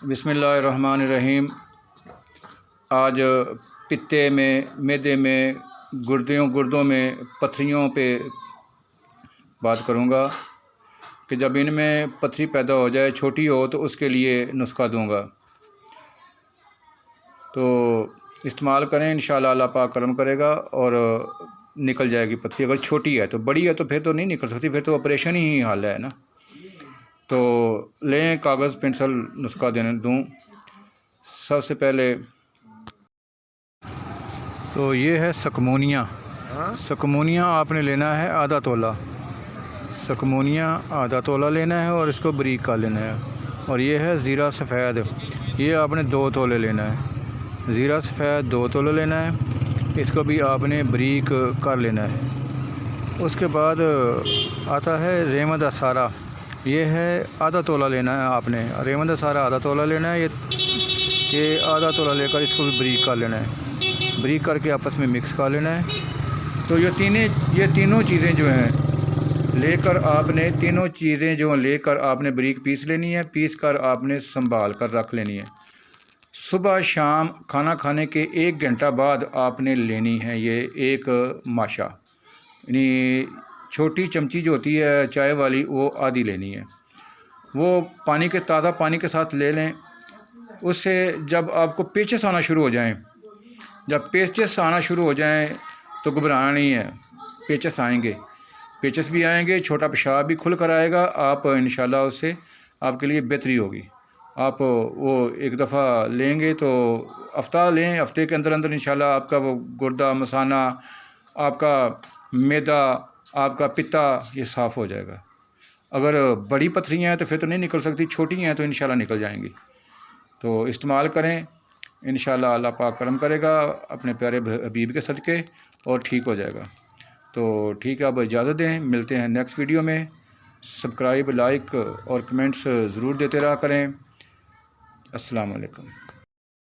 बिस्मिल्लाहिर्रहमानिर्रहीम। आज पित्ते में, मैदे में, गुर्दों में पथरियों पे बात करूँगा कि जब इनमें पथरी पैदा हो जाए, छोटी हो, तो उसके लिए नुस्खा दूँगा। तो इस्तेमाल करें, इंशाअल्लाह अल्लाह पाक करम करेगा और निकल जाएगी पथरी। अगर छोटी है तो, बड़ी है तो फिर तो नहीं निकल सकती, फिर तो ऑपरेशन ही हाल है ना। तो लें कागज़ पेंसिल, नुस्खा देने दूँ। सबसे पहले तो ये है सकमोनिया। सकमोनिया आपने लेना है आधा तोला। सकमोनिया आधा तोला लेना है और इसको बारीक कर लेना है। और ये है ज़ीरा सफ़ेद, ये आपने 2 तोले लेना है। ज़ीरा सफ़ेद 2 तोले लेना है, इसको भी आपने बारीक कर लेना है। उसके बाद आता है रेमद सारा, ये है आधा तोला लेना है आपने। रेमद सारा आधा तोला लेना है। ये आधा तोला लेकर इसको भी बारीक कर लेना है। बारीक करके आपस में मिक्स कर लेना है। तो ये तीनों चीज़ें जो हैं लेकर आपने, तीनों चीज़ें जो लेकर आपने बारीक पीस लेनी है। पीस कर आपने संभाल कर रख लेनी है। सुबह शाम खाना खाने के 1 घंटा बाद आपने लेनी है ये एक माशा, यानी छोटी चमची जो होती है चाय वाली, वो आधी लेनी है। वो ताज़ा पानी के साथ ले लें। उससे जब आपको पेचेस आना शुरू हो जाएं, जब पेचेस आना शुरू हो जाएं तो घबराना नहीं है। पेचेस आएंगे, पेचेस भी आएंगे, छोटा पेशाब भी खुल कर आएगा। आप इंशाल्लाह उससे आपके लिए बेहतरी होगी। आप वो एक दफ़ा लेंगे तो हफ्ता लें, हफ्ते के अंदर अंदर इंशाल्लाह आपका वो गुर्दा, मसाना, आपका मैदा, आपका पित्ता, ये साफ़ हो जाएगा। अगर बड़ी पथरियाँ हैं तो फिर तो नहीं निकल सकती, छोटी हैं तो इंशाल्लाह निकल जाएंगी। तो इस्तेमाल करें, इंशाअल्लाह अल्लाह पाक करम करेगा अपने प्यारे हबीब के सदक़े, और ठीक हो जाएगा। तो ठीक है, अब इजाज़त दें, मिलते हैं नेक्स्ट वीडियो में। सब्सक्राइब, लाइक और कमेंट्स ज़रूर देते रहा करें। अस्सलाम वालेकुम।